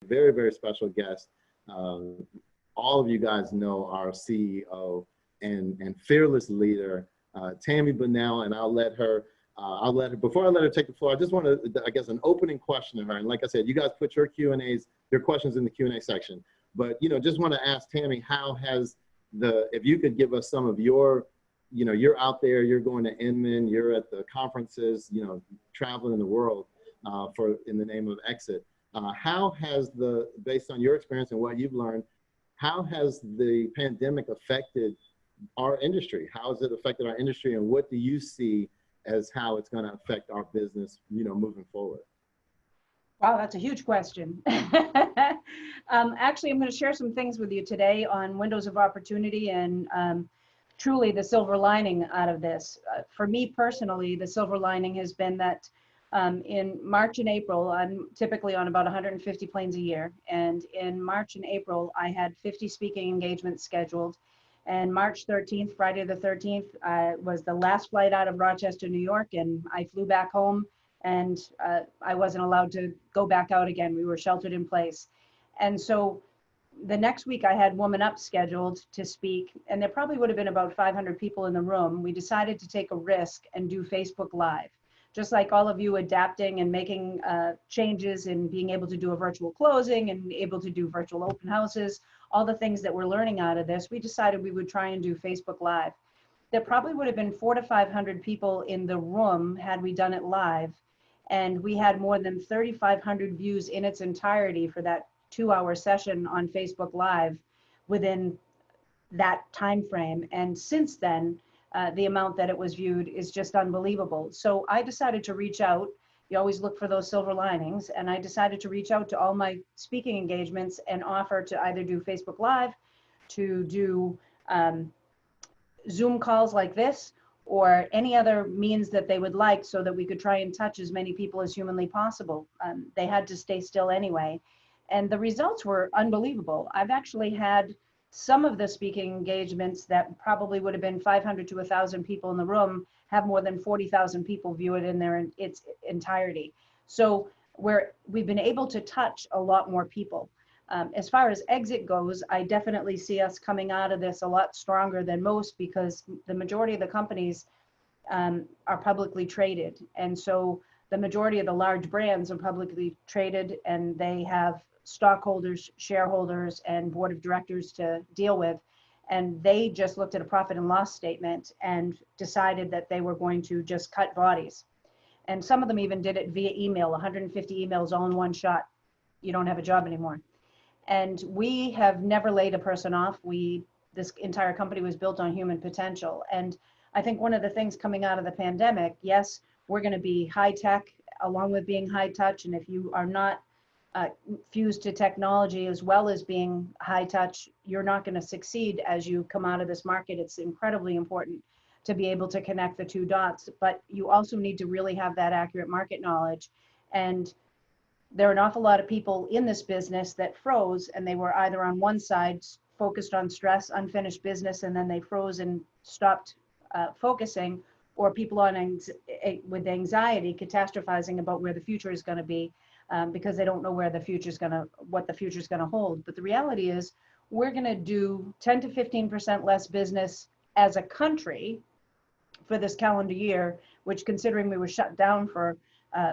very, very special guest. Um, all of you guys know our CEO and fearless leader, Tami Bonnell, and before I let her take the floor, I just want to, I guess, an opening question to her. And like I said, you guys put your Q&As, your questions in the Q&A section. But, just want to ask Tami, if you could give us some of your, you're out there, you're going to Inman, you're at the conferences, traveling in the world in the name of Exit. How has based on your experience and what you've learned, how has the pandemic affected our industry? How has it affected our industry, and what do you see as how it's going to affect our business, moving forward? Wow, that's a huge question. Actually, I'm going to share some things with you today on windows of opportunity and truly the silver lining out of this. For me personally, the silver lining has been that in March and April, I'm typically on about 150 planes a year. And in March and April, I had 50 speaking engagements scheduled. And March 13th, Friday the 13th, was the last flight out of Rochester, New York. And I flew back home, and I wasn't allowed to go back out again. We were sheltered in place. And so the next week I had Woman Up scheduled to speak, and there probably would have been about 500 people in the room. We decided to take a risk and do Facebook Live. Just like all of you adapting and making changes and being able to do a virtual closing and able to do virtual open houses, all the things that we're learning out of this, we decided we would try and do Facebook Live. There probably would have been 400 to 500 people in the room had we done it live. And we had more than 3,500 views in its entirety for that 2-hour session on Facebook Live within that time frame. And since then, the amount that it was viewed is just unbelievable. So I decided to reach out. You always look for those silver linings. And I decided to reach out to all my speaking engagements and offer to either do Facebook Live, to do Zoom calls like this, or any other means that they would like, so that we could try and touch as many people as humanly possible. They had to stay still anyway. And the results were unbelievable. I've actually had some of the speaking engagements that probably would have been 500 to 1,000 people in the room have more than 40,000 people view it in its entirety. So we've been able to touch a lot more people. As far as exit goes, I definitely see us coming out of this a lot stronger than most, because the majority of the companies are publicly traded. And so the majority of the large brands are publicly traded, and they have stockholders, shareholders, and board of directors to deal with. And they just looked at a profit and loss statement and decided that they were going to just cut bodies. And some of them even did it via email, 150 emails all in one shot. You don't have a job anymore. And we have never laid a person off. This entire company was built on human potential. And I think one of the things coming out of the pandemic, yes, we're going to be high tech along with being high touch. And if you are not fused to technology as well as being high touch, you're not going to succeed as you come out of this market. It's incredibly important to be able to connect the two dots, but you also need to really have that accurate market knowledge. And there are an awful lot of people in this business that froze, and they were either on one side focused on stress, unfinished business, and then they froze and stopped focusing, or people with anxiety, catastrophizing about where the future is going to be, because they don't know what the future is going to hold. But the reality is, we're going to do 10 to 15% less business as a country for this calendar year, which, considering we were shut down for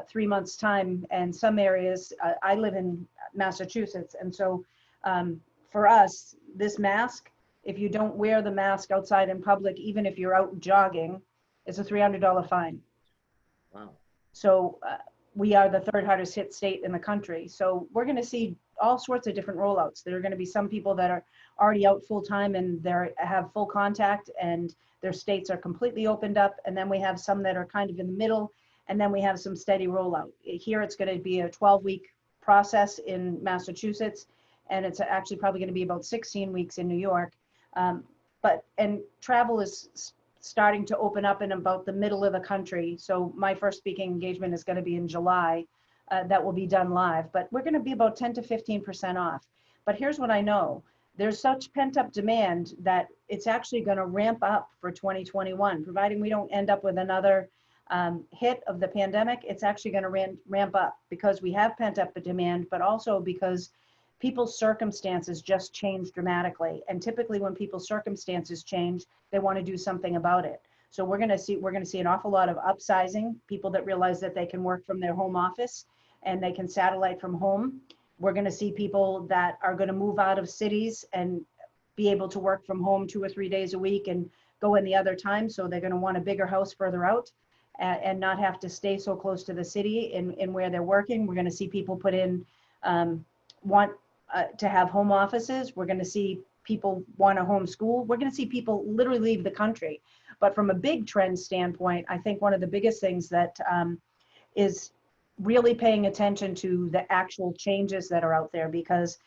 3 months' time, and some areas, I live in Massachusetts, and so for us, this mask, if you don't wear the mask outside in public, even if you're out jogging, it's a $300 fine. Wow. So we are the third hardest hit state in the country. So we're going to see all sorts of different rollouts. There are going to be some people that are already out full time and they have full contact and their states are completely opened up. And then we have some that are kind of in the middle. And then we have some steady rollout. Here it's going to be a 12-week process in Massachusetts. And it's actually probably going to be about 16 weeks in New York. And travel is starting to open up in about the middle of the country. So my first speaking engagement is going to be in July. That will be done live, but we're going to be about 10 to 15% off. But here's what I know. There's such pent-up demand that it's actually going to ramp up for 2021, providing we don't end up with another hit of the pandemic, it's actually going to ramp up because we have pent up the demand, but also because people's circumstances just change dramatically. And typically when people's circumstances change, they want to do something about it. So we're going to see an awful lot of upsizing, people that realize that they can work from their home office and they can satellite from home. We're going to see people that are going to move out of cities and be able to work from home 2 or 3 days a week and go in the other time. So they're going to want a bigger house further out and not have to stay so close to the city in where they're working. We're going to see people put in, want to have home offices. We're going to see people want to homeschool. We're going to see people literally leave the country. But from a big trend standpoint, I think one of the biggest things that is really paying attention to the actual changes that are out there, because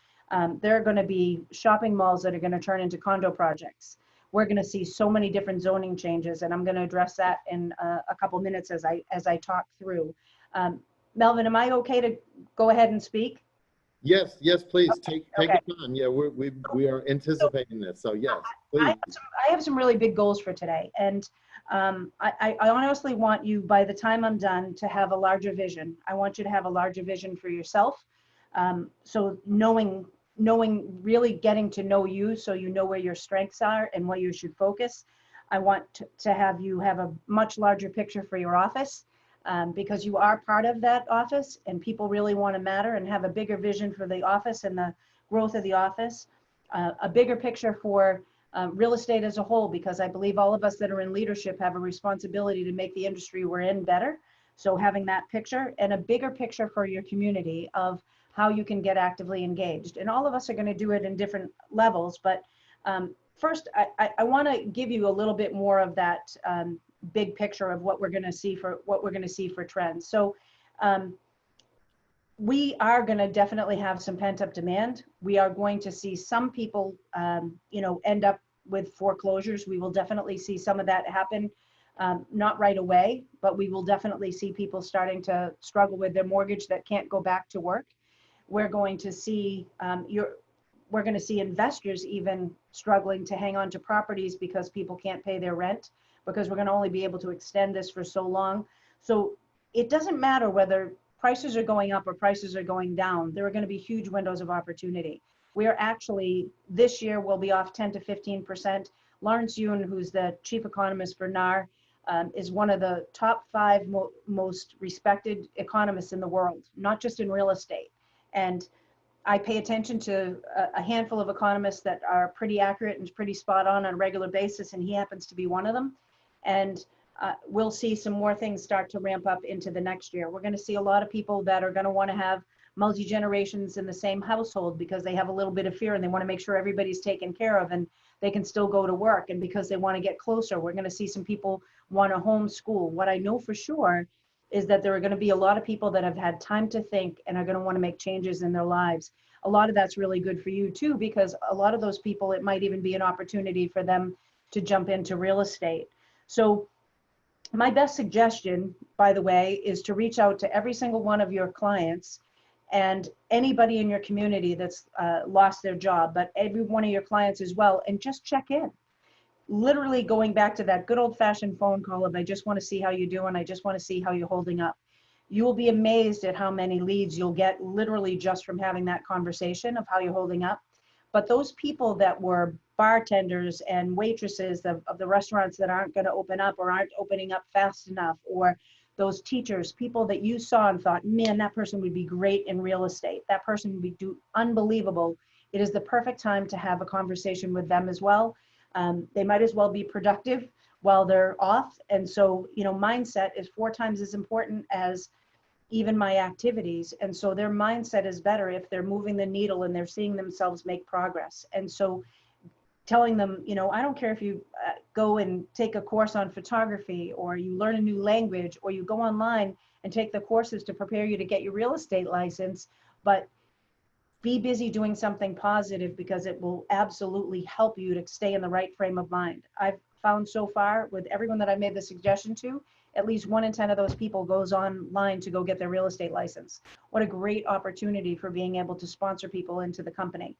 there are going to be shopping malls that are going to turn into condo projects. We're going to see so many different zoning changes, and I'm going to address that in a couple minutes as I talk through. Melvin, am I okay to go ahead and speak? Yes, yes, please. Okay, Take okay. your time. Yeah, we are anticipating this. So yes, please. I have some really big goals for today, and I honestly want you, by the time I'm done, to have a larger vision. I want you to have a larger vision for yourself. So knowing, really getting to know you, so you know where your strengths are and what you should focus. I want to have you have a much larger picture for your office. Because you are part of that office and people really want to matter and have a bigger vision for the office and the growth of the office, a bigger picture for real estate as a whole, because I believe all of us that are in leadership have a responsibility to make the industry we're in better. So having that picture, and a bigger picture for your community of how you can get actively engaged. And all of us are going to do it in different levels, but first I want to give you a little bit more of that big picture of what we're going to see for trends. So we are going to definitely have some pent up demand. We are going to see some people, end up with foreclosures. We will definitely see some of that happen, not right away, but we will definitely see people starting to struggle with their mortgage that can't go back to work. We're going to see we're going to see investors even struggling to hang on to properties because people can't pay their rent, because we're going to only be able to extend this for so long. So it doesn't matter whether prices are going up or prices are going down. There are going to be huge windows of opportunity. We are actually, this year, we'll be off 10 to 15%. Lawrence Yun, who's the chief economist for NAR, is one of the top 5 most respected economists in the world, not just in real estate. And I pay attention to a handful of economists that are pretty accurate and pretty spot on a regular basis, and he happens to be one of them. And we'll see some more things start to ramp up into the next year. We're going to see a lot of people that are going to want to have multi-generations in the same household because they have a little bit of fear and they want to make sure everybody's taken care of and they can still go to work. And because they want to get closer, we're going to see some people want to homeschool. What I know for sure is that there are going to be a lot of people that have had time to think and are going to want to make changes in their lives. A lot of that's really good for you too, because a lot of those people, it might even be an opportunity for them to jump into real estate. So my best suggestion, by the way, is to reach out to every single one of your clients and anybody in your community that's lost their job, but every one of your clients as well, and just check in. Literally going back to that good old-fashioned phone call of, I just want to see how you're doing, I just want to see how you're holding up. You will be amazed at how many leads you'll get literally just from having that conversation of how you're holding up. But those people that were bartenders and waitresses of the restaurants that aren't going to open up or aren't opening up fast enough, or those teachers, people that you saw and thought, man, that person would be great in real estate, that person would be unbelievable. It is the perfect time to have a conversation with them as well. They might as well be productive while they're off. And so, mindset is 4 times as important as even my activities. And so their mindset is better if they're moving the needle and they're seeing themselves make progress. And so telling them, I don't care if you go and take a course on photography, or you learn a new language, or you go online and take the courses to prepare you to get your real estate license, but be busy doing something positive, because it will absolutely help you to stay in the right frame of mind. I've found so far with everyone that I made the suggestion to, at least 1 in 10 of those people goes online to go get their real estate license. What a great opportunity for being able to sponsor people into the company.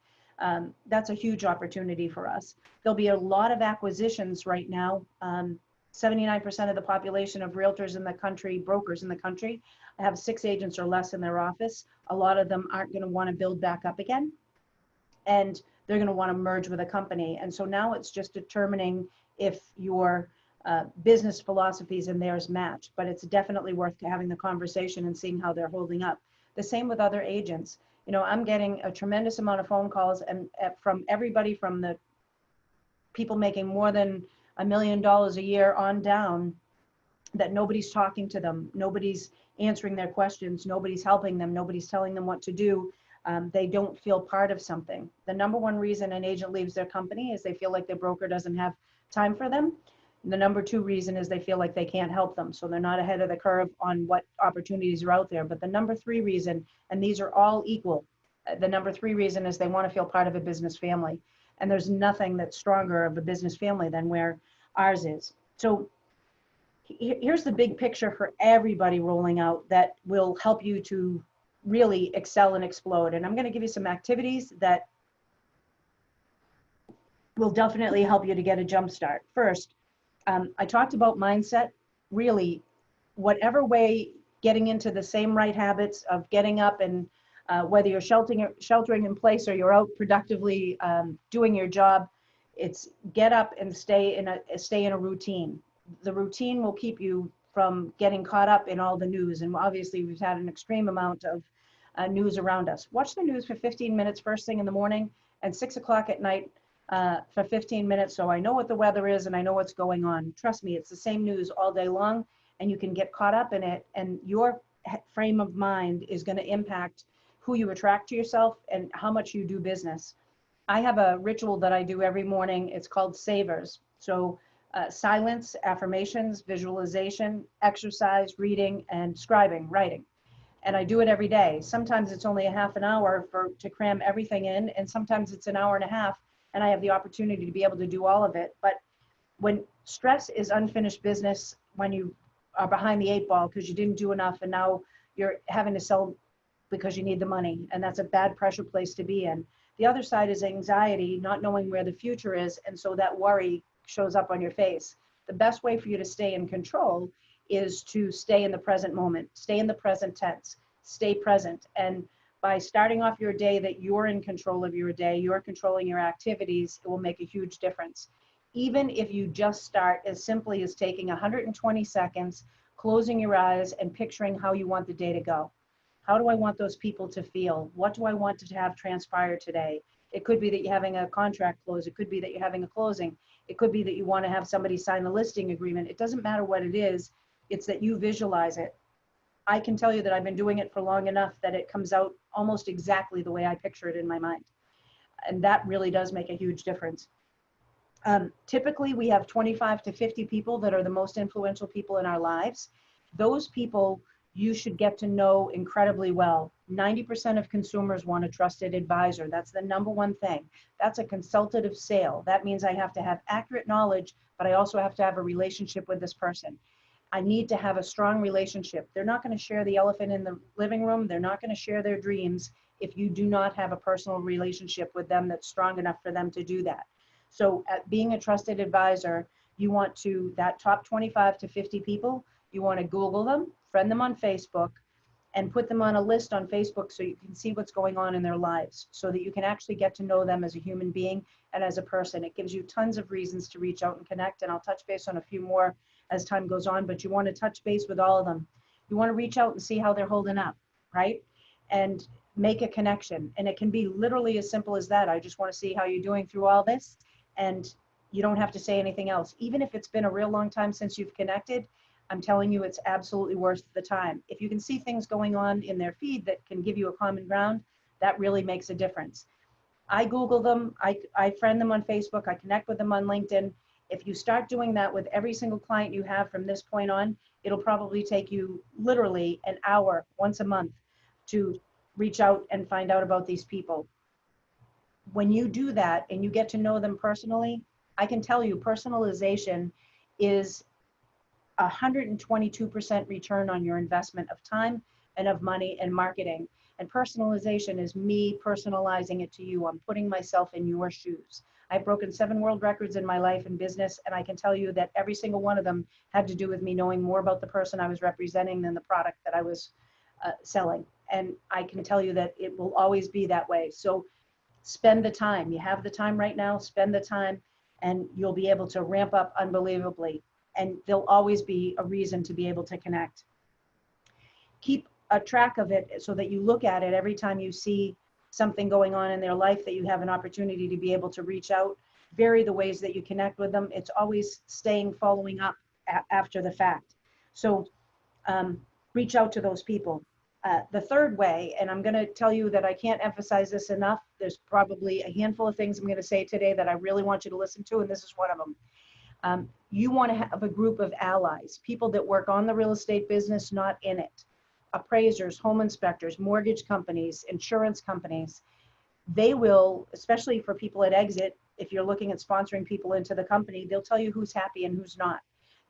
That's a huge opportunity for us. There'll be a lot of acquisitions right now. 79% of the population of realtors in the country, brokers in the country, have 6 agents or less in their office. A lot of them aren't going to want to build back up again, and they're going to want to merge with a company. And so now it's just determining if your business philosophies and theirs match, but it's definitely worth having the conversation and seeing how they're holding up. The same with other agents. You know, I'm getting a tremendous amount of phone calls and from everybody from the people making more than $1 million a year on down, that nobody's talking to them, nobody's answering their questions, nobody's helping them, nobody's telling them what to do. They don't feel part of something. The number one reason an agent leaves their company is they feel like their broker doesn't have time for them. And the number 2 reason is they feel like they can't help them. So they're not ahead of the curve on what opportunities are out there. But the number 3 reason, and these are all equal, the number 3 reason is they want to feel part of a business family. And there's nothing that's stronger of a business family than where ours is. So here's the big picture for everybody rolling out that will help you to really excel and explode. And I'm going to give you some activities that will definitely help you to get a jump start. First, I talked about mindset. Really, whatever way, getting into the same right habits of getting up and whether you're sheltering in place or you're out productively doing your job, it's get up and stay in a routine. The routine will keep you from getting caught up in all the news. And obviously, we've had an extreme amount of news around us. Watch the news for 15 minutes first thing in the morning and 6 o'clock at night for 15 minutes, so I know what the weather is and I know what's going on. Trust me, it's the same news all day long, and you can get caught up in it, and your frame of mind is going to impact who you attract to yourself and how much you do business. I have a ritual that I do every morning. It's called Savers. So silence, affirmations, visualization, exercise, reading, and scribing, writing. And I do it every day. Sometimes it's only a half an hour to cram everything in, and sometimes it's an hour and a half, and I have the opportunity to be able to do all of it. But when stress is unfinished business, when you are behind the 8 ball because you didn't do enough and now you're having to sell because you need the money, and that's a bad pressure place to be in. The other side is anxiety, not knowing where the future is, and so that worry shows up on your face. The best way for you to stay in control is to stay in the present moment, stay in the present tense, stay present. And by starting off your day that you're in control of your day, you're controlling your activities, it will make a huge difference. Even if you just start as simply as taking 120 seconds, closing your eyes and picturing how you want the day to go. How do I want those people to feel? What do I want to have transpire today? It could be that you're having a contract close. It could be that you're having a closing. It could be that you want to have somebody sign a listing agreement. It doesn't matter what it is. It's that you visualize it. I can tell you that I've been doing it for long enough that it comes out almost exactly the way I picture it in my mind. And that really does make a huge difference. Typically, we have 25 to 50 people that are the most influential people in our lives. Those people you should get to know incredibly well. 90% of consumers want a trusted advisor. That's the number one thing. That's a consultative sale. That means I have to have accurate knowledge, but I also have to have a relationship with this person. I need to have a strong relationship. They're not going to share the elephant in the living room. They're not going to share their dreams if you do not have a personal relationship with them that's strong enough for them to do that. So being a trusted advisor, you want to, that top 25 to 50 people, you want to Google them, friend them on Facebook, and put them on a list on Facebook so you can see what's going on in their lives, so that you can actually get to know them as a human being and as a person. It gives you tons of reasons to reach out and connect, and I'll touch base on a few more as time goes on, but you want to touch base with all of them. You want to reach out and see how they're holding up, right? And make a connection. And it can be literally as simple as that. I just want to see how you're doing through all this, and you don't have to say anything else. Even if it's been a real long time since you've connected, I'm telling you, it's absolutely worth the time. If you can see things going on in their feed that can give you a common ground, that really makes a difference. I Google them, I friend them on Facebook, I connect with them on LinkedIn. If you start doing that with every single client you have from this point on, it'll probably take you literally an hour once a month to reach out and find out about these people. When you do that and you get to know them personally, I can tell you personalization is 122% return on your investment of time and of money and marketing. And personalization is me personalizing it to you. I'm putting myself in your shoes. I've broken 7 world records in my life and business, and I can tell you that every single one of them had to do with me knowing more about the person I was representing than the product that I was selling. And I can tell you that it will always be that way. So spend the time. You have the time right now, spend the time, and you'll be able to ramp up unbelievably. And there'll always be a reason to be able to connect. Keep a track of it so that you look at it every time you see something going on in their life, that you have an opportunity to be able to reach out. Vary the ways that you connect with them. It's always following up after the fact. So reach out to those people. The third way, and I'm going to tell you that I can't emphasize this enough. There's probably a handful of things I'm going to say today that I really want you to listen to, and this is one of them. You want to have a group of allies, people that work on the real estate business, not in it. Appraisers, home inspectors, mortgage companies, insurance companies. They will, especially for people at exit, if you're looking at sponsoring people into the company, they'll tell you who's happy and who's not.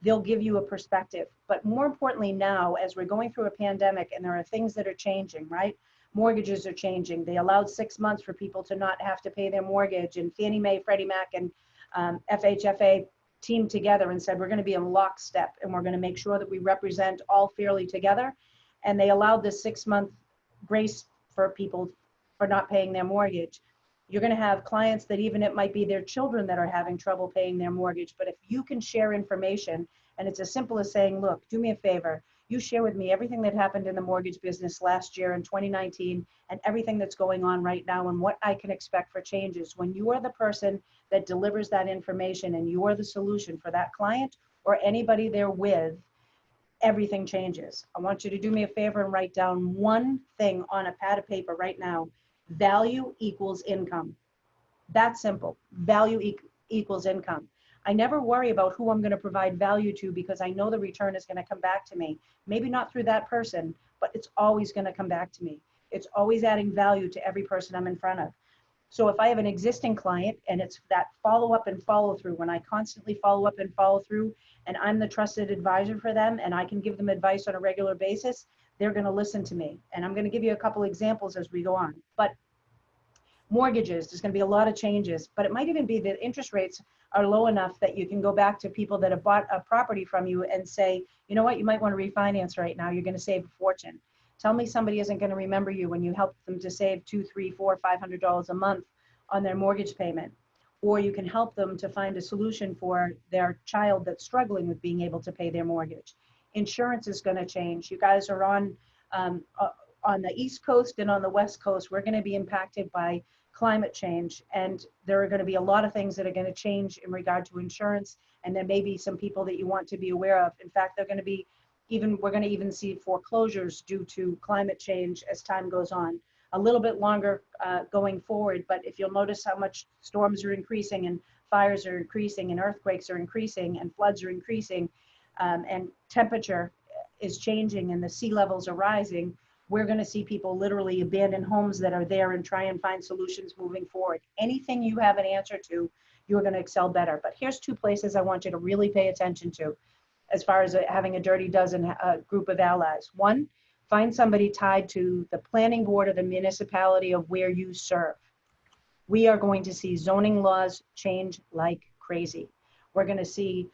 They'll give you a perspective. But more importantly now, as we're going through a pandemic and there are things that are changing, right? Mortgages are changing. They allowed 6 months for people to not have to pay their mortgage, and Fannie Mae, Freddie Mac, and FHFA teamed together and said, we're going to be in lockstep and we're going to make sure that we represent all fairly together. And they allowed this 6-month grace for people for not paying their mortgage. You're going to have clients that even it might be their children that are having trouble paying their mortgage. But if you can share information, and it's as simple as saying, look, do me a favor, you share with me everything that happened in the mortgage business last year in 2019 and everything that's going on right now and what I can expect for changes. When you are the person that delivers that information and you are the solution for that client or anybody they're with, everything changes. I want you to do me a favor and write down one thing on a pad of paper right now. Value equals income. That's simple. Value equals income. I never worry about who I'm going to provide value to because I know the return is going to come back to me. Maybe not through that person, but it's always going to come back to me. It's always adding value to every person I'm in front of. So if I have an existing client and it's that follow up and follow through, when I constantly follow up and follow through and I'm the trusted advisor for them and I can give them advice on a regular basis, they're going to listen to me. And I'm going to give you a couple examples as we go on. But mortgages, there's going to be a lot of changes, but it might even be that interest rates are low enough that you can go back to people that have bought a property from you and say, you know what, you might want to refinance right now. You're going to save a fortune. Tell me somebody isn't going to remember you when you help them to save $200, $300, $400, $500 a month on their mortgage payment. Or you can help them to find a solution for their child that's struggling with being able to pay their mortgage. Insurance is going to change. You guys are on the East Coast and on the West Coast. We're going to be impacted by climate change, and there are going to be a lot of things that are going to change in regard to insurance, and there may be some people that you want to be aware of. In fact, they're going to be we're going to even see foreclosures due to climate change as time goes on. A little bit longer going forward, but if you'll notice how much storms are increasing and fires are increasing and earthquakes are increasing and floods are increasing and temperature is changing and the sea levels are rising, we're going to see people literally abandon homes that are there and try and find solutions moving forward. Anything you have an answer to, you're going to excel better. But here's 2 places I want you to really pay attention to as far as having a dirty dozen group of allies. 1, find somebody tied to the planning board of the municipality of where you serve. We are going to see zoning laws change like crazy. We're going to see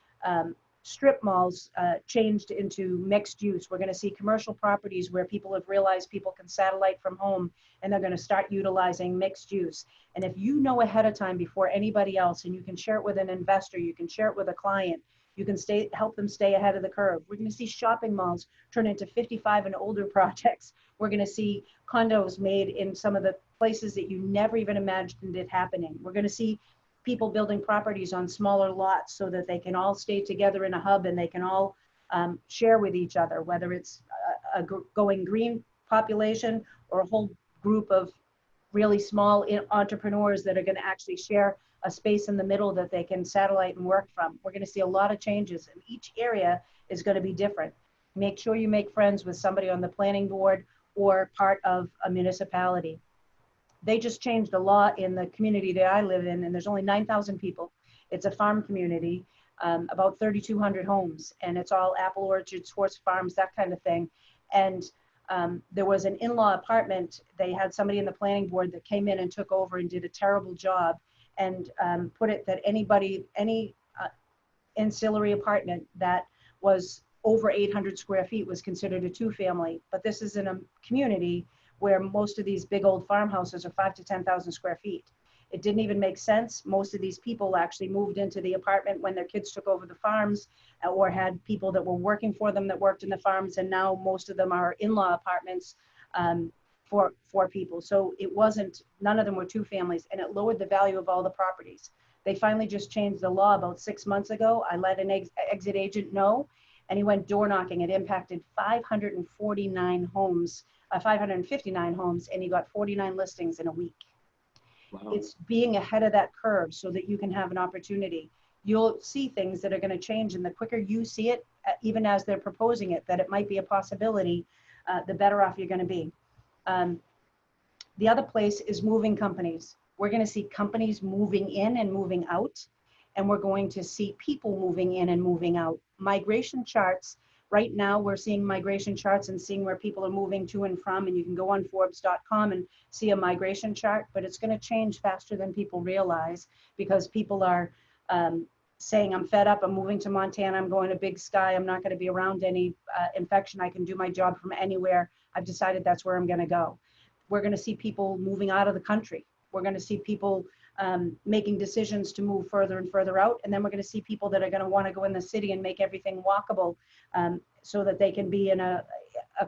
strip malls changed into mixed use. We're going to see commercial properties where people have realized people can satellite from home and they're going to start utilizing mixed use. And if you know ahead of time before anybody else, and you can share it with an investor, you can share it with a client, you can help them stay ahead of the curve. We're going to see shopping malls turn into 55 and older projects. We're going to see condos made in some of the places that you never even imagined it happening. We're going to see people building properties on smaller lots so that they can all stay together in a hub and they can all share with each other, whether it's a going green population or a whole group of really small entrepreneurs that are going to actually share a space in the middle that they can satellite and work from. We're going to see a lot of changes, and each area is going to be different. Make sure you make friends with somebody on the planning board or part of a municipality. They just changed a law in the community that I live in, and there's only 9,000 people. It's a farm community, about 3,200 homes, and it's all apple orchards, horse farms, that kind of thing. And There was an in-law apartment. They had somebody in the planning board that came in and took over and did a terrible job, and put it that any ancillary apartment that was over 800 square feet was considered a two-family. But this is in a community where most of these big old farmhouses are 5 to 10,000 square feet. It didn't even make sense. Most of these people actually moved into the apartment when their kids took over the farms, or had people that were working for them that worked in the farms, and now most of them are in-law apartments for people. So it wasn't, none of them were two families, and it lowered the value of all the properties. They finally just changed the law about 6 months ago. I let an exit agent know, and he went door knocking. It impacted 549 homes, 559 homes, and he got 49 listings in a week. Wow. It's being ahead of that curve so that you can have an opportunity. You'll see things that are going to change, and the quicker you see it, even as they're proposing it, that it might be a possibility, the better off you're going to be. The other place is moving companies. We're going to see companies moving in and moving out, and we're going to see people moving in and moving out. Migration charts, right now we're seeing migration charts and seeing where people are moving to and from, and you can go on Forbes.com and see a migration chart, but it's going to change faster than people realize, because people are saying, I'm fed up, I'm moving to Montana, I'm going to Big Sky, I'm not going to be around any infection, I can do my job from anywhere, I've decided that's where I'm going to go. We're going to see people moving out of the country. We're going to see people making decisions to move further and further out. And then we're going to see people that are going to want to go in the city and make everything walkable, so that they can be in a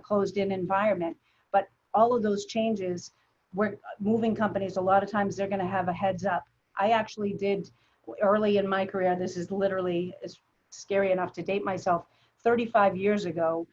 closed-in environment. But all of those changes, we're moving companies, a lot of times they're going to have a heads up. I actually did early in my career, this is literally, is scary enough to date myself, 35 years ago,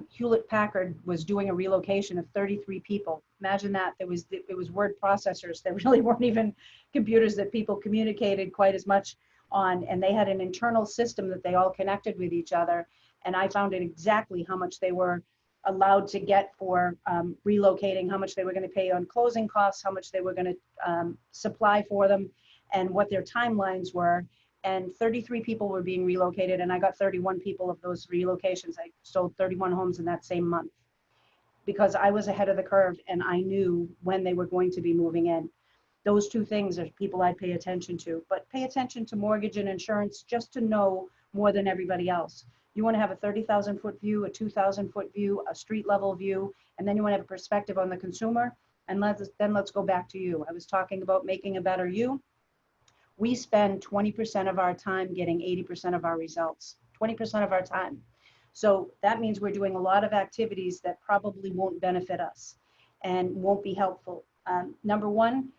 Hewlett Packard was doing a relocation of 33 people. Imagine that. It was word processors. There really weren't even computers that people communicated quite as much on, and they had an internal system that they all connected with each other. And I found out exactly how much they were allowed to get for relocating, how much they were going to pay on closing costs, how much they were going to supply for them, and what their timelines were. And 33 people were being relocated, and I got 31 people of those relocations. I sold 31 homes in that same month, because I was ahead of the curve and I knew when they were going to be moving in. Those two things are people I'd pay attention to, but pay attention to mortgage and insurance just to know more than everybody else. You want to have a 30,000 foot view, a 2,000 foot view, a street level view, and then you want to have a perspective on the consumer. And let's go back to you. I was talking about making a better you. We spend 20% of our time getting 80% of our results, 20% of our time. So that means we're doing a lot of activities that probably won't benefit us and won't be helpful. Number one,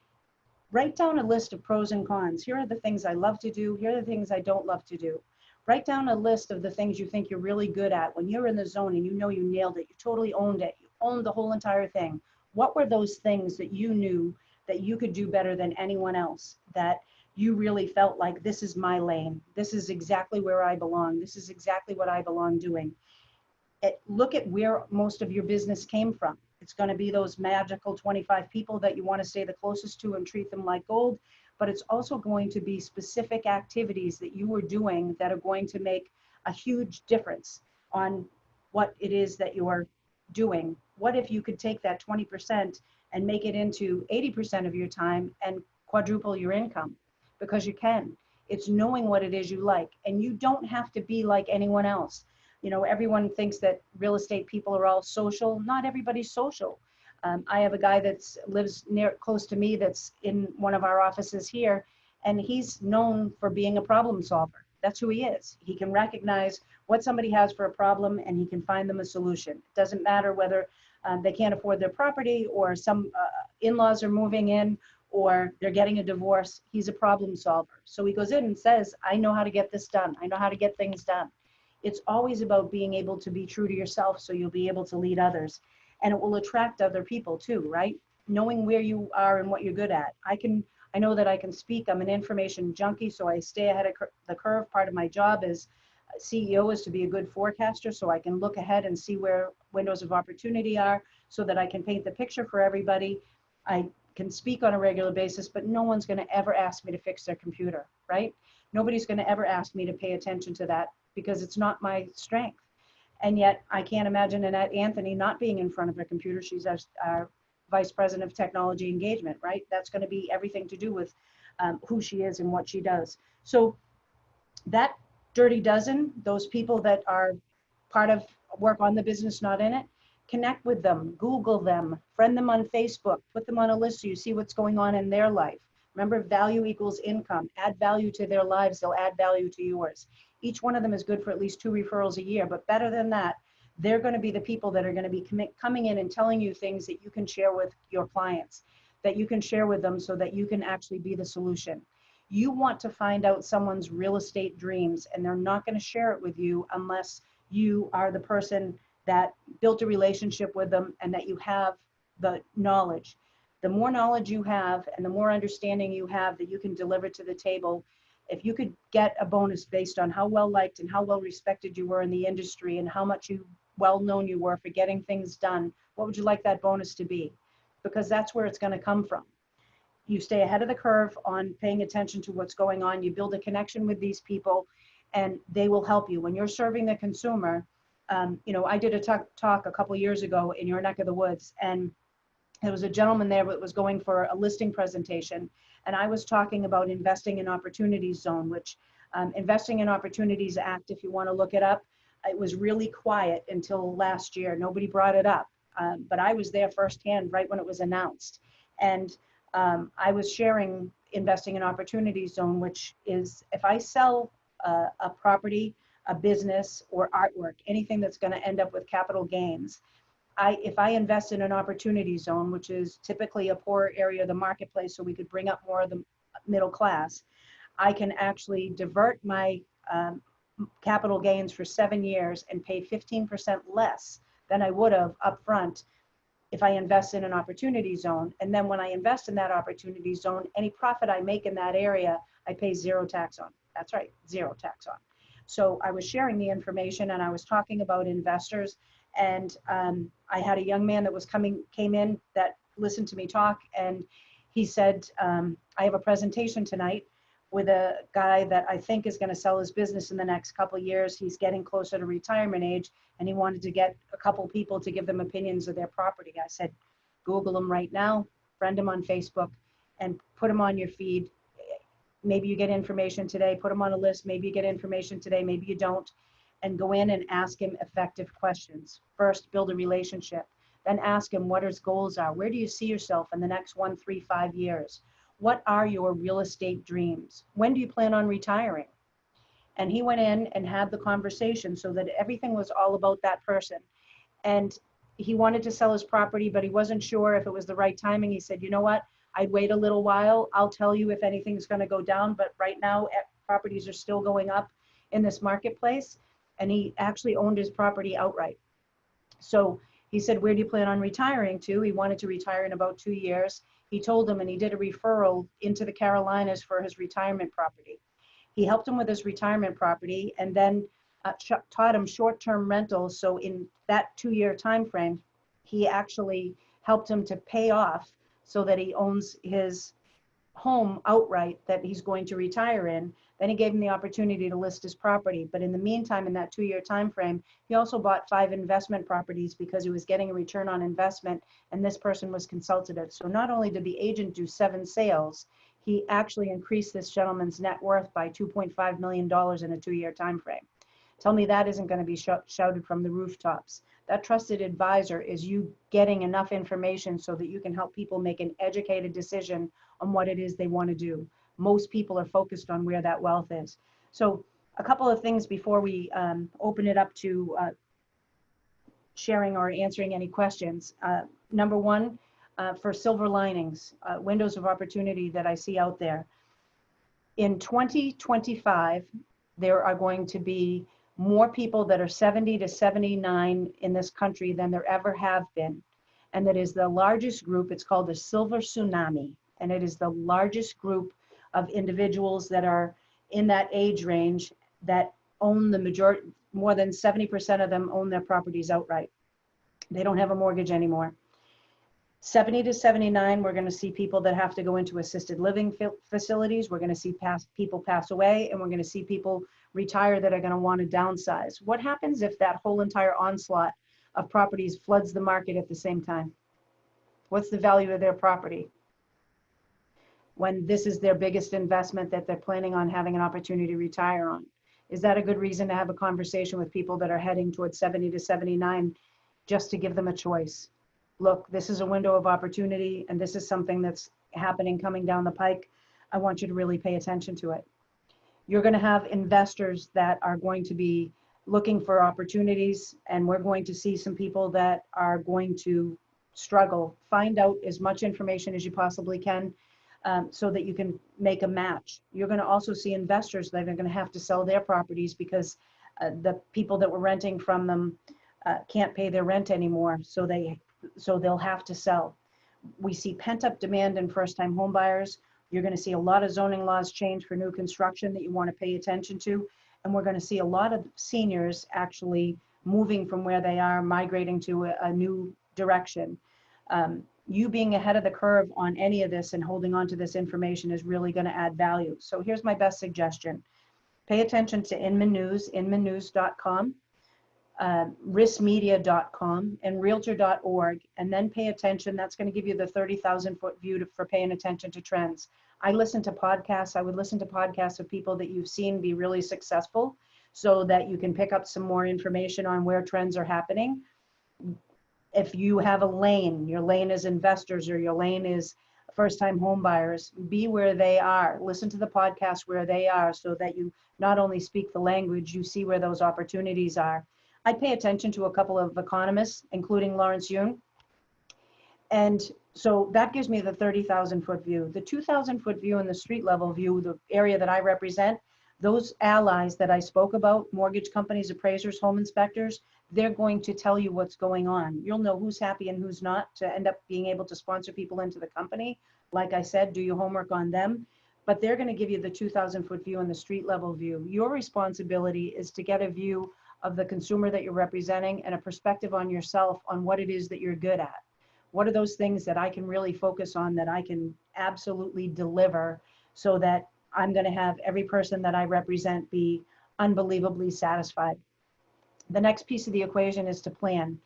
write down a list of pros and cons. Here are the things I love to do. Here are the things I don't love to do. Write down a list of the things you think you're really good at. When you're in the zone and you know you nailed it, you totally owned it, you owned the whole entire thing. What were those things that you knew that you could do better than anyone else, that you really felt like, this is my lane, this is exactly where I belong, this is exactly what I belong doing? Look at where most of your business came from. It's going to be those magical 25 people that you want to stay the closest to and treat them like gold, but it's also going to be specific activities that you are doing that are going to make a huge difference on what it is that you are doing. What if you could take that 20% and make it into 80% of your time and quadruple your income? Because you can. It's knowing what it is you like, and you don't have to be like anyone else. You know, everyone thinks that real estate people are all social. Not everybody's social. I have a guy that lives close to me that's in one of our offices here, and he's known for being a problem solver. That's who he is. He can recognize what somebody has for a problem, and he can find them a solution. It doesn't matter whether they can't afford their property, or some in-laws are moving in, or they're getting a divorce. He's a problem solver. So he goes in and says, I know how to get this done. I know how to get things done. It's always about being able to be true to yourself, so you'll be able to lead others. And it will attract other people too, right? Knowing where you are and what you're good at. I know that I can speak. I'm an information junkie, so I stay ahead of the curve. Part of my job as CEO is to be a good forecaster, so I can look ahead and see where windows of opportunity are, so that I can paint the picture for everybody. I can speak on a regular basis, but no one's going to ever ask me to fix their computer, right? Nobody's going to ever ask me to pay attention to that, because it's not my strength. And yet I can't imagine Annette Anthony not being in front of a computer. She's our Vice President of Technology Engagement, right? That's going to be everything to do with who she is and what she does. So that dirty dozen, those people that are part of work on the business, not in it, connect with them, Google them, friend them on Facebook, put them on a list so you see what's going on in their life. Remember, value equals income. Add value to their lives, they'll add value to yours. Each one of them is good for at least 2 referrals a year, but better than that, they're going to be the people that are going to be coming in and telling you things that you can share with your clients, that you can share with them so that you can actually be the solution. You want to find out someone's real estate dreams, and they're not going to share it with you unless you are the person that built a relationship with them and that you have the knowledge. The more knowledge you have and the more understanding you have that you can deliver to the table, if you could get a bonus based on how well liked and how well respected you were in the industry and how much well known you were for getting things done, what would you like that bonus to be? Because that's where it's going to come from. You stay ahead of the curve on paying attention to what's going on. You build a connection with these people and they will help you. When you're serving the consumer, I did a talk a couple years ago in your neck of the woods, and there was a gentleman there that was going for a listing presentation, and I was talking about investing in opportunities zone, which Investing in Opportunities Act, if you want to look it up, it was really quiet until last year. Nobody brought it up, but I was there firsthand right when it was announced. And I was sharing Investing in Opportunities Zone, which is if I sell a property, a business, or artwork, anything that's going to end up with capital gains, if I invest in an opportunity zone, which is typically a poorer area of the marketplace, so we could bring up more of the middle class, I can actually divert my capital gains for 7 years and pay 15% less than I would have upfront if I invest in an opportunity zone. And then when I invest in that opportunity zone, any profit I make in that area, I pay zero tax on. That's right, zero tax on. So I was sharing the information and I was talking about investors, and I had a young man that came in that listened to me talk, and he said, I have a presentation tonight with a guy that I think is going to sell his business in the next couple of years. He's getting closer to retirement age, and he wanted to get a couple people to give them opinions of their property. I said, Google them right now, friend them on Facebook, and put them on your feed. Maybe you get information today, put them on a list. Maybe you get information today, maybe you don't. And go in and ask him effective questions. First, build a relationship. Then ask him what his goals are. Where do you see yourself in the next 1, 3, 5 years? What are your real estate dreams? When do you plan on retiring? And he went in and had the conversation so that everything was all about that person. And he wanted to sell his property, but he wasn't sure if it was the right timing. He said, you know what? I'd wait a little while. I'll tell you if anything's going to go down. But right now, properties are still going up in this marketplace. And he actually owned his property outright. So he said, where do you plan on retiring to? He wanted to retire in about 2 years. He told him, and he did a referral into the Carolinas for his retirement property. He helped him with his retirement property and then taught him short-term rentals. So in that 2-year time frame, he actually helped him to pay off so that he owns his home outright that he's going to retire in. Then he gave him the opportunity to list his property. But in the meantime, in that 2-year time frame, he also bought 5 investment properties because he was getting a return on investment, and this person was consultative. So not only did the agent do 7 sales, he actually increased this gentleman's net worth by $2.5 million in a 2-year time frame. Tell me that isn't going to be shouted from the rooftops. That trusted advisor is you getting enough information so that you can help people make an educated decision on what it is they want to do. Most people are focused on where that wealth is. So a couple of things before we open it up to sharing or answering any questions. Number one, for silver linings, windows of opportunity that I see out there. In 2025, there are going to be more people that are 70 to 79 in this country than there ever have been. And that is the largest group. It's called the Silver Tsunami. And it is the largest group of individuals that are in that age range that own the majority, more than 70% of them own their properties outright. They don't have a mortgage anymore. 70 to 79, we're going to see people that have to go into assisted living facilities. We're going to see people pass away, and we're going to see people retire that are going to want to downsize. What happens if that whole entire onslaught of properties floods the market at the same time? What's the value of their property when this is their biggest investment that they're planning on having an opportunity to retire on? Is that a good reason to have a conversation with people that are heading towards 70 to 79 just to give them a choice? Look, this is a window of opportunity and this is something that's happening coming down the pike. I want you to really pay attention to it. You're going to have investors that are going to be looking for opportunities, and we're going to see some people that are going to struggle. Find out as much information as you possibly can so that you can make a match. You're going to also see investors that are going to have to sell their properties because the people that were renting from them can't pay their rent anymore, so they'll have to sell. We see pent-up demand in first-time home buyers. You're going to see a lot of zoning laws change for new construction that you want to pay attention to. And we're going to see a lot of seniors actually moving from where they are, migrating to a new direction. You being ahead of the curve on any of this and holding on to this information is really going to add value. So here's my best suggestion. Pay attention to Inman News, inmannews.com, riskmedia.com, and realtor.org, and then pay attention. That's going to give you the 30,000-foot view for paying attention to trends. I listen to podcasts. I would listen to podcasts of people that you've seen be really successful so that you can pick up some more information on where trends are happening. If you have a lane, your lane is investors or your lane is first-time home buyers, be where they are. Listen to the podcast where they are so that you not only speak the language, you see where those opportunities are. I pay attention to a couple of economists, including Lawrence Yun. And so that gives me the 30,000-foot view. The 2,000-foot view and the street level view, the area that I represent, those allies that I spoke about, mortgage companies, appraisers, home inspectors, they're going to tell you what's going on. You'll know who's happy and who's not to end up being able to sponsor people into the company. Like I said, do your homework on them. But they're going to give you the 2,000-foot view and the street level view. Your responsibility is to get a view of the consumer that you're representing and a perspective on yourself on what it is that you're good at. What are those things that I can really focus on that I can absolutely deliver so that I'm going to have every person that I represent be unbelievably satisfied. The next piece of the equation is to plan.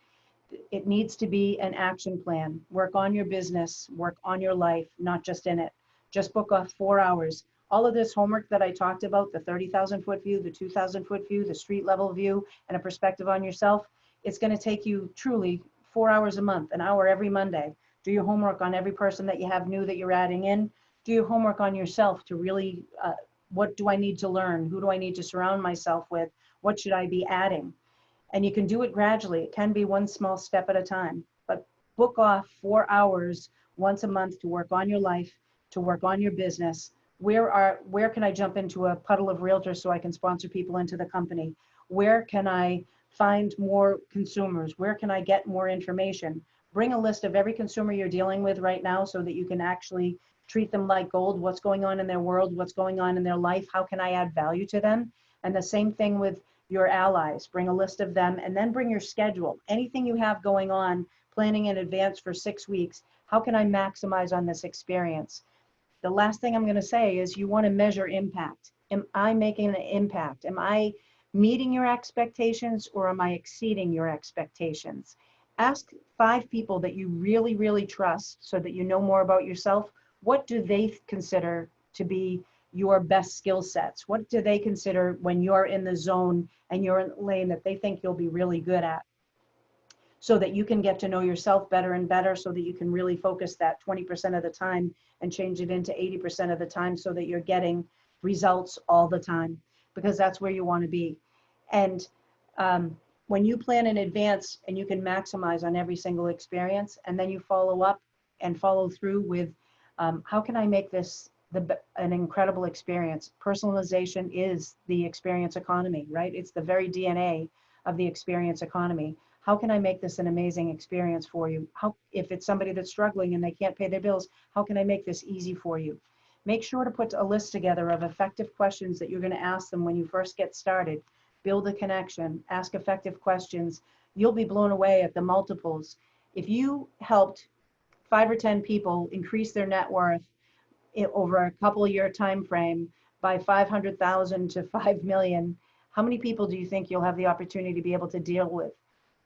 It needs to be an action plan. Work on your business, work on your life, not just in it. Just book off 4 hours. All of this homework that I talked about, the 30,000-foot view, the 2,000-foot view, the street level view, and a perspective on yourself, it's going to take you truly 4 hours a month, an hour every Monday. Do your homework on every person that you have new that you're adding in. Do your homework on yourself to really, what do I need to learn? Who do I need to surround myself with? What should I be adding? And you can do it gradually. It can be one small step at a time, but book off 4 hours once a month to work on your life, to work on your business. Where can I jump into a puddle of realtors so I can sponsor people into the company? Where can I find more consumers? Where can I get more information? Bring a list of every consumer you're dealing with right now so that you can actually treat them like gold. What's going on in their world? What's going on in their life? How can I add value to them? And the same thing with your allies. Bring a list of them and then bring your schedule. Anything you have going on, planning in advance for 6 weeks. How can I maximize on this experience? The last thing I'm going to say is you want to measure impact. Am I making an impact? Am I meeting your expectations or am I exceeding your expectations? Ask 5 people that you really, really trust so that you know more about yourself. What do they consider to be your best skill sets? What do they consider when you're in the zone and you're in the lane that they think you'll be really good at? So that you can get to know yourself better and better so that you can really focus that 20% of the time and change it into 80% of the time so that you're getting results all the time, because that's where you want to be. And when you plan in advance and you can maximize on every single experience, and then you follow up and follow through with how can I make this an incredible experience? Personalization is the experience economy, right? It's the very DNA of the experience economy. How can I make this an amazing experience for you? If it's somebody that's struggling and they can't pay their bills, how can I make this easy for you? Make sure to put a list together of effective questions that you're going to ask them when you first get started. Build a connection, ask effective questions. You'll be blown away at the multiples. If you helped 5 or 10 people increase their net worth over a couple-year time frame by 500,000 to 5 million, how many people do you think you'll have the opportunity to be able to deal with?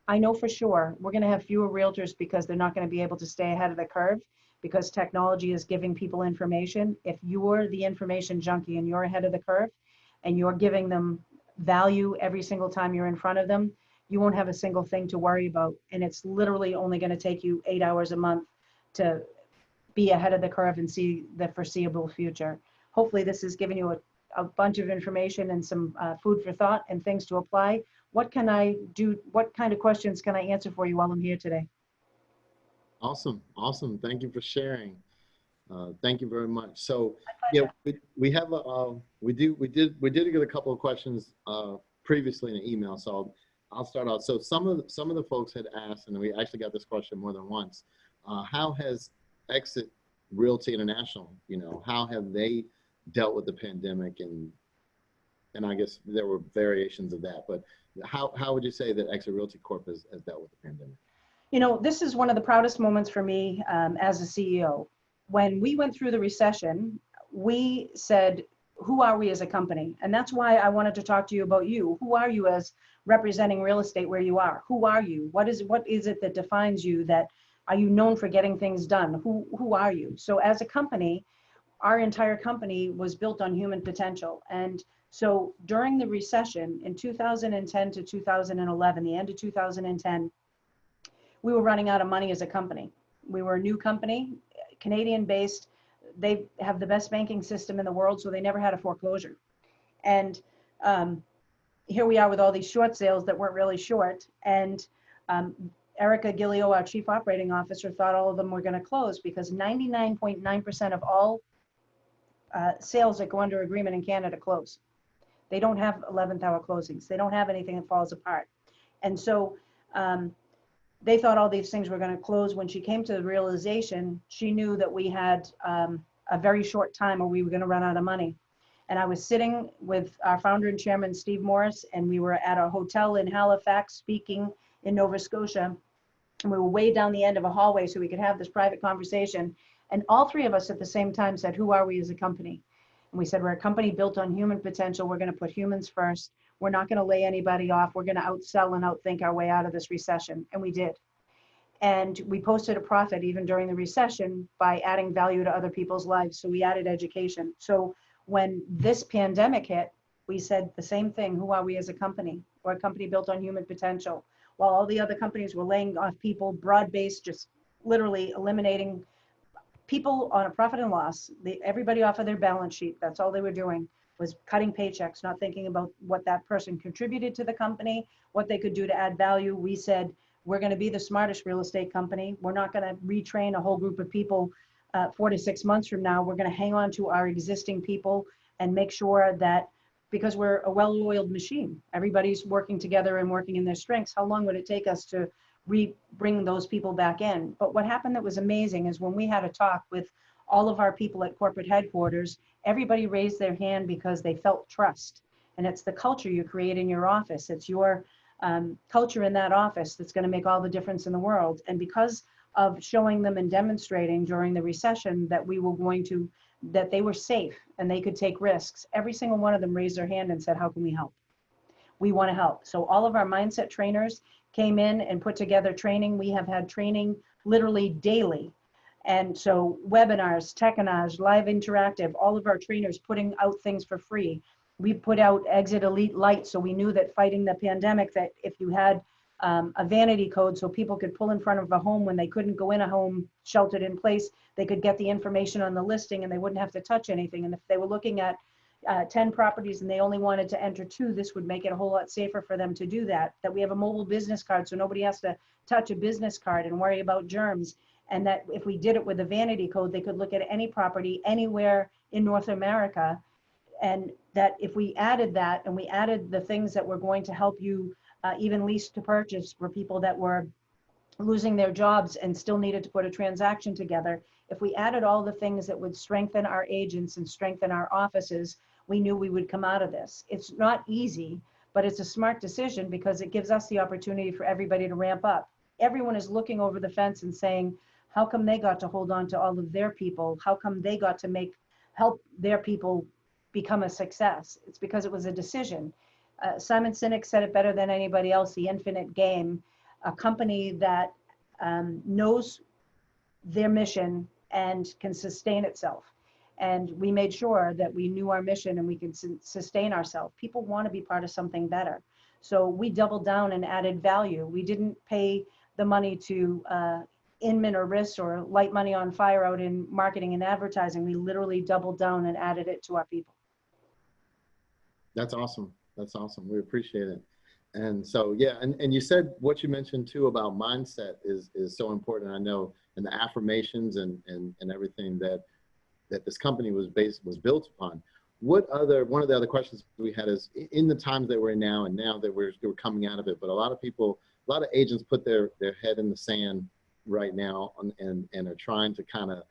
I know for sure we're going to have fewer realtors because they're not going to be able to stay ahead of the curve because technology is giving people information. If you're the information junkie and you're ahead of the curve and you're giving them value every single time you're in front of them, you won't have a single thing to worry about. And it's literally only going to take you 8 hours a month to be ahead of the curve and see the foreseeable future. Hopefully this has given you a bunch of information and some food for thought and things to apply. What can I do? What kind of questions can I answer for you while I'm here today? Awesome. Awesome. Thank you for sharing. Thank you very much. So My yeah, pleasure. we have we did get a couple of questions previously in an email. So I'll start out. So some of the folks had asked, and we actually got this question more than once. How has Exit Realty International, how have they dealt with the pandemic? And I guess there were variations of that, but how would you say that Exit Realty Corp has dealt with the pandemic? This is one of the proudest moments for me as a CEO. When we went through the recession, we said, who are we as a company? And that's why I wanted to talk to you about you. Who are you as representing real estate where you are? Who are you? What is it that defines you? That are you known for getting things done? Who are you? So as a company, our entire company was built on human potential. And so during the recession in 2010 to 2011, the end of 2010, we were running out of money as a company. We were a new company, Canadian based. They have the best banking system in the world, so they never had a foreclosure. And here we are with all these short sales that weren't really short. And Erica Gillio, our chief operating officer, thought all of them were going to close because 99.9% of all sales that go under agreement in Canada close. They don't have 11th hour closings. They don't have anything that falls apart. And so they thought all these things were going to close. When she came to the realization, she knew that we had a very short time or we were going to run out of money. And I was sitting with our founder and chairman, Steve Morris, and we were at a hotel in Halifax speaking in Nova Scotia. And we were way down the end of a hallway so we could have this private conversation. And all three of us at the same time said, who are we as a company? And we said, we're a company built on human potential. We're going to put humans first. We're not going to lay anybody off. We're going to outsell and outthink our way out of this recession. And we did. And we posted a profit even during the recession by adding value to other people's lives. So we added education. So when this pandemic hit, we said the same thing. Who are we as a company? We're a company built on human potential. While all the other companies were laying off people, broad-based, just literally eliminating people on a profit and loss, everybody off of their balance sheet. That's all they were doing, was cutting paychecks, not thinking about what that person contributed to the company, what they could do to add value. We said, we're going to be the smartest real estate company. We're not going to retrain a whole group of people 4 to 6 months from now. We're going to hang on to our existing people and make sure that, because we're a well-oiled machine, everybody's working together and working in their strengths. How long would it take us to bring those people back in? But what happened that was amazing is when we had a talk with all of our people at corporate headquarters, everybody raised their hand because they felt trust. And it's the culture you create in your office. It's your culture in that office that's going to make all the difference in the world. And because of showing them and demonstrating during the recession that that they were safe and they could take risks, every single one of them raised their hand and said, how can we help? We want to help. So all of our mindset trainers came in and put together training. We have had training literally daily. And so webinars, techinage, live interactive, all of our trainers putting out things for free. We put out Exit Elite Light, so we knew that fighting the pandemic, that if you had a vanity code so people could pull in front of a home when they couldn't go in a home sheltered in place, they could get the information on the listing and they wouldn't have to touch anything. And if they were looking at 10 properties and they only wanted to enter 2, this would make it a whole lot safer for them to do that. That we have a mobile business card so nobody has to touch a business card and worry about germs. And that if we did it with a vanity code, they could look at any property anywhere in North America. And that if we added that and we added the things that were going to help you even lease to purchase for people that were losing their jobs and still needed to put a transaction together, if we added all the things that would strengthen our agents and strengthen our offices, we knew we would come out of this. It's not easy, but it's a smart decision because it gives us the opportunity for everybody to ramp up. Everyone is looking over the fence and saying, how come they got to hold on to all of their people? How come they got to help their people become a success. It's because it was a decision. Simon Sinek said it better than anybody else, the infinite game, a company that knows their mission and can sustain itself. And we made sure that we knew our mission and we could sustain ourselves. People want to be part of something better. So we doubled down and added value. We didn't pay the money to Inman or RIS or light money on fire out in marketing and advertising. We literally doubled down and added it to our people. That's awesome. That's awesome. We appreciate it. And so, yeah, and you said what you mentioned too about mindset is so important. I know, and the affirmations and everything that this company was built upon. One of the other questions we had is, in the times that we're in now, and now that we're coming out of it, but a lot of agents put their head in the sand right now and are trying to kind of,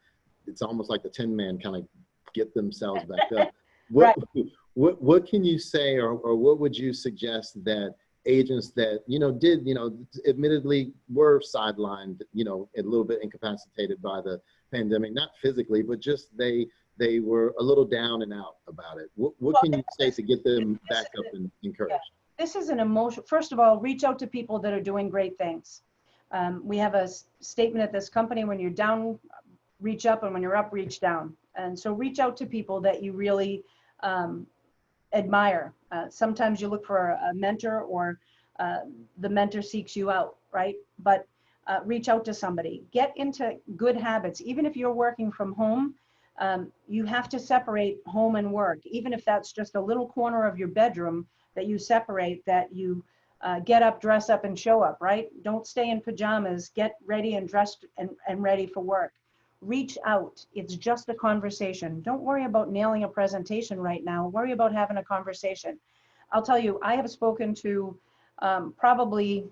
it's almost like the Tin Man, kind of get themselves back up. What can you say, or what would you suggest that agents that, admittedly were sidelined, a little bit incapacitated by the pandemic, not physically, but just they were a little down and out about it. What can you say to get them back up and encouraged? Yeah. This is an emotion. First of all, reach out to people that are doing great things. We have a statement at this company: when you're down, reach up, and when you're up, reach down. And so reach out to people that you really admire. Sometimes you look for a mentor, or the mentor seeks you out, right? But reach out to somebody. Get into good habits. Even if you're working from home, you have to separate home and work. Even if that's just a little corner of your bedroom that you separate, that you get up, dress up, and show up, right? Don't stay in pajamas. Get ready and dressed and ready for work. Reach out. It's just a conversation. Don't worry about nailing a presentation right now. Worry about having a conversation. I'll tell you, I have spoken to probably,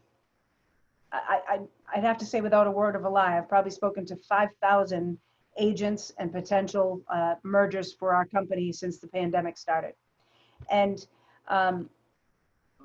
I'd have to say without a word of a lie, I've probably spoken to 5,000 agents and potential mergers for our company since the pandemic started. And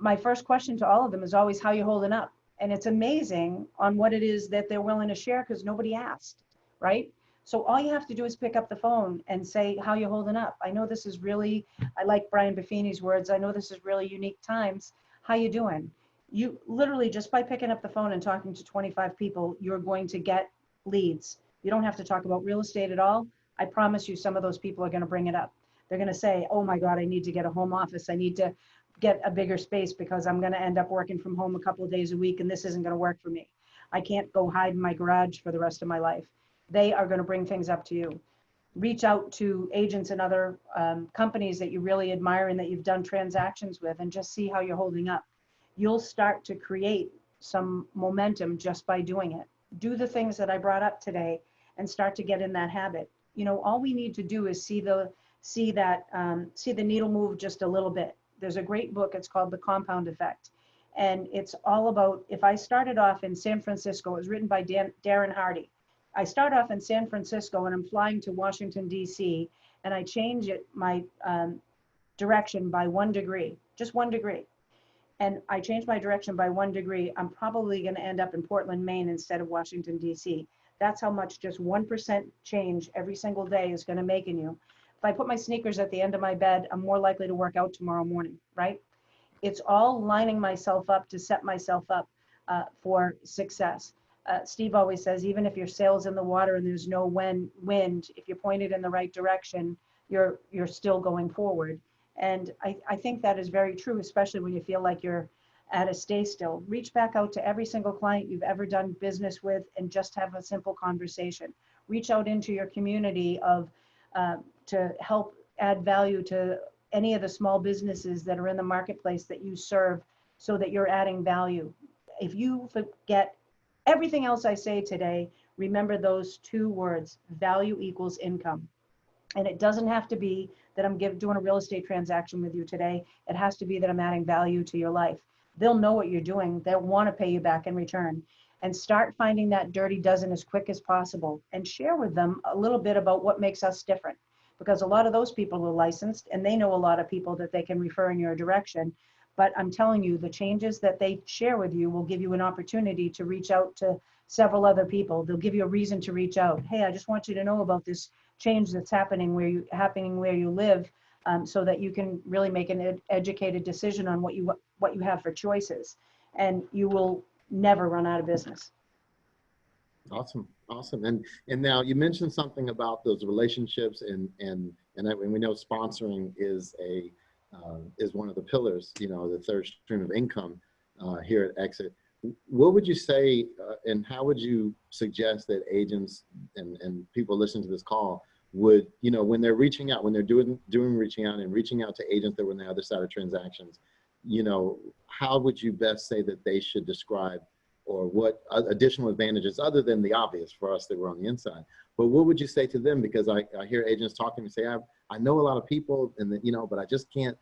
my first question to all of them is always, how you holding up? And it's amazing on what it is that they're willing to share, because nobody asked, right? So all you have to do is pick up the phone and say, how you holding up? I know this is really, I like Brian Buffini's words, I know this is really unique times. How you doing? You literally, just by picking up the phone and talking to 25 people, you're going to get leads. You don't have to talk about real estate at all. I promise you, some of those people are going to bring it up. They're going to say, oh my God, I need to get a home office. I need to get a bigger space because I'm going to end up working from home a couple of days a week, and this isn't going to work for me. I can't go hide in my garage for the rest of my life. They are going to bring things up to you. Reach out to agents and other companies that you really admire and that you've done transactions with, and just see how you're holding up. You'll start to create some momentum just by doing it. Do the things that I brought up today and start to get in that habit. All we need to do is see the needle move just a little bit. There's a great book, it's called The Compound Effect. And it's all about, if I started off in San Francisco, it was written by Darren Hardy. I start off in San Francisco and I'm flying to Washington, DC, and I change my direction by 1 degree, just 1 degree. And I change my direction by 1 degree, I'm probably going to end up in Portland, Maine instead of Washington, DC. That's how much just 1% change every single day is going to make in you. If I put my sneakers at the end of my bed, I'm more likely to work out tomorrow morning, right? It's all lining myself up to set myself up for success. Steve always says, even if your sail's in the water and there's no wind, if you're pointed in the right direction, you're still going forward. And I think that is very true, especially when you feel like you're at a stay still. Reach back out to every single client you've ever done business with and just have a simple conversation. Reach out into your community to help add value to any of the small businesses that are in the marketplace that you serve, so that you're adding value. If you forget everything else I say today, remember those 2 words: value equals income. And it doesn't have to be that I'm doing a real estate transaction with you today. It has to be that I'm adding value to your life. They'll know what you're doing. They'll want to pay you back in return. And start finding that dirty dozen as quick as possible, and share with them a little bit about what makes us different. Because a lot of those people are licensed and they know a lot of people that they can refer in your direction. But I'm telling you, the changes that they share with you will give you an opportunity to reach out to several other people. They'll give you a reason to reach out. Hey, I just want you to know about this change that's happening where you live. so that you can really make an educated decision on what you have for choices, and you will never run out of business. Awesome, awesome. And now you mentioned something about those relationships, and we know sponsoring is one of the pillars, you know, the third stream of income here at Exit. What would you say, and how would you suggest that agents and people listening to this call would, you know, when they're reaching out, when they're doing reaching out and reaching out to agents that were on the other side of transactions, you know, how would you best say that they should describe, or what additional advantages, other than the obvious for us that were on the inside, but what would you say to them? Because I hear agents talking and say, I know a lot of people, and you know, but I just can't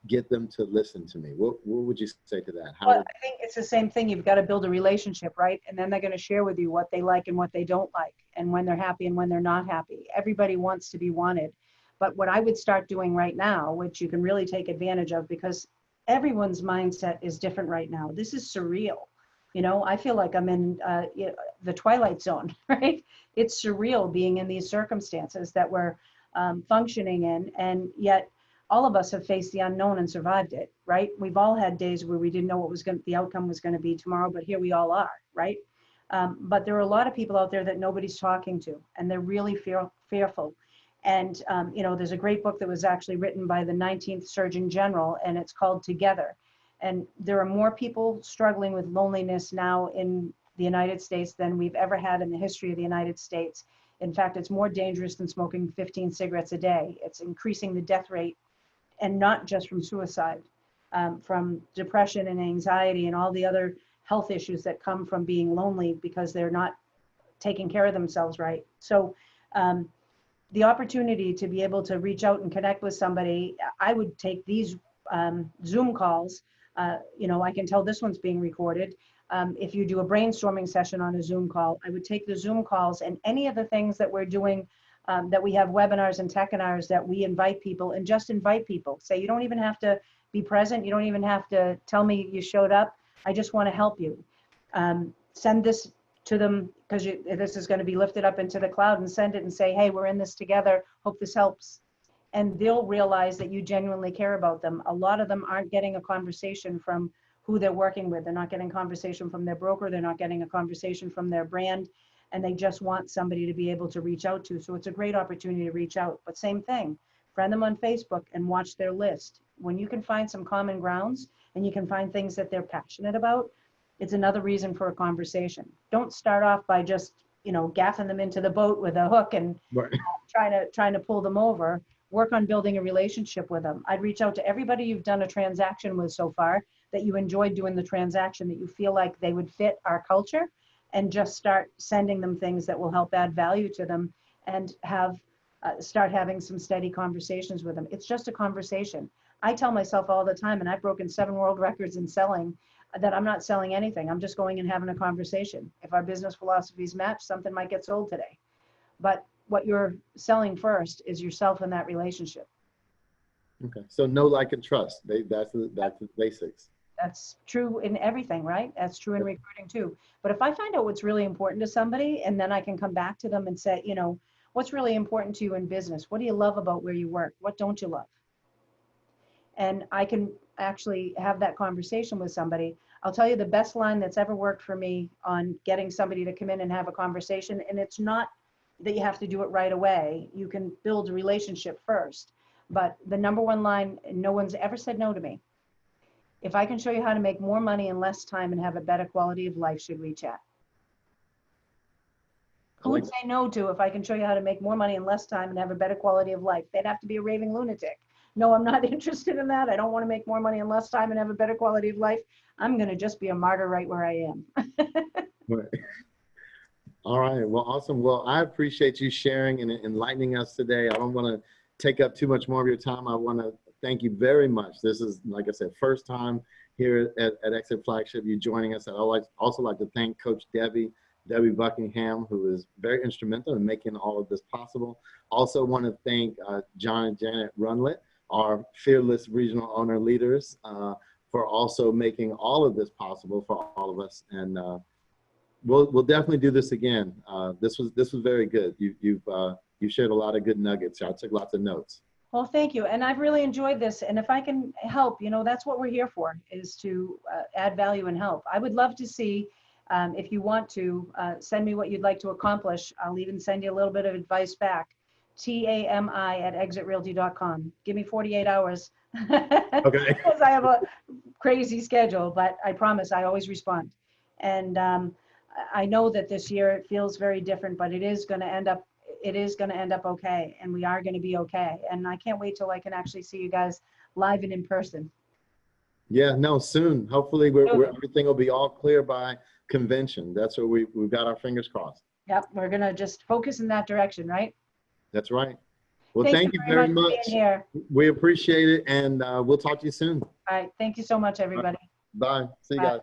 get them to listen to me. What would you say to that? Well, I think it's the same thing. You've got to build a relationship, right? And then they're going to share with you what they like and what they don't like, and when they're happy and when they're not happy. Everybody wants to be wanted. But what I would start doing right now, which you can really take advantage of, because everyone's mindset is different right now. This is surreal. You know, I feel like I'm in the Twilight Zone, right? It's surreal being in these circumstances that we're functioning in, and yet all of us have faced the unknown and survived it, right? We've all had days where we didn't know what the outcome was going to be tomorrow, but here we all are, right? But there are a lot of people out there that nobody's talking to, and they're really fearful. And, you know, there's a great book that was actually written by the 19th Surgeon General, and it's called Together. And there are more people struggling with loneliness now in the United States than we've ever had in the history of the United States. In fact, it's more dangerous than smoking 15 cigarettes a day. It's increasing the death rate, and not just from suicide, from depression and anxiety and all the other health issues that come from being lonely because they're not taking care of themselves right. So the opportunity to be able to reach out and connect with somebody, I would take these Zoom calls. You know, I can tell this one's being recorded. If you do a brainstorming session on a Zoom call, I would take the Zoom calls and any of the things that we're doing, that we have webinars and techinars that we invite people, and just invite people. Say, you don't even have to be present. You don't even have to tell me you showed up. I just want to help you. Send this to them, because this is going to be lifted up into the cloud, and send it and say, hey, we're in this together. Hope this helps. And they'll realize that you genuinely care about them. A lot of them aren't getting a conversation from who they're working with. They're not getting a conversation from their broker. They're not getting a conversation from their brand. And they just want somebody to be able to reach out to. So it's a great opportunity to reach out. But same thing, friend them on Facebook and watch their list. When you can find some common grounds and you can find things that they're passionate about, it's another reason for a conversation. Don't start off by just, you know, gaffing them into the boat with a hook and right. trying to pull them over. Work on building a relationship with them. I'd reach out to everybody you've done a transaction with so far, that you enjoyed doing the transaction, that you feel like they would fit our culture, and just start sending them things that will help add value to them, and start having some steady conversations with them. It's just a conversation. I tell myself all the time, and I've broken 7 world records in selling, that I'm not selling anything. I'm just going and having a conversation. If our business philosophies match, something might get sold today. But what you're selling first is yourself in that relationship. Okay, so know, like, and trust. That's the basics. That's true in everything, right? That's true in recruiting too. But if I find out what's really important to somebody, and then I can come back to them and say, you know, what's really important to you in business? What do you love about where you work? What don't you love? And I can actually have that conversation with somebody. I'll tell you the best line that's ever worked for me on getting somebody to come in and have a conversation. And it's not that you have to do it right away. You can build a relationship first. But the number one line, no one's ever said no to me. If I can show you how to make more money in less time and have a better quality of life, should we chat? Who would say no to, if I can show you how to make more money in less time and have a better quality of life? They'd have to be a raving lunatic. No, I'm not interested in that. I don't want to make more money in less time and have a better quality of life. I'm going to just be a martyr right where I am. Right. All right. Well, awesome. Well, I appreciate you sharing and enlightening us today. I don't want to take up too much more of your time. I want to thank you very much. This is, like I said, first time here at Exit Flagship, you joining us. I'd also like to thank Coach Debbie Buckingham, who is very instrumental in making all of this possible. Also want to thank John and Janet Runlet, our fearless regional owner leaders, for also making all of this possible for all of us. And we'll definitely do this again. This was very good. You shared a lot of good nuggets. I took lots of notes. Well, thank you. And I've really enjoyed this. And if I can help, you know, that's what we're here for, is to add value and help. I would love to see, if you want to, send me what you'd like to accomplish. I'll even send you a little bit of advice back. TAMI@exitrealty.com. Give me 48 hours. Okay. Because I have a crazy schedule, but I promise I always respond. And I know that this year it feels very different, but it is going to end up okay, and we are going to be okay. And I can't wait till I can actually see you guys live and in person. Yeah, no, soon. Hopefully everything will be all clear by convention. That's what we've got our fingers crossed. Yep, we're going to just focus in that direction, right? That's right. Well, thank you very much. For being here. We appreciate it, and we'll talk to you soon. All right, thank you so much, everybody. Bye. See you Bye. guys.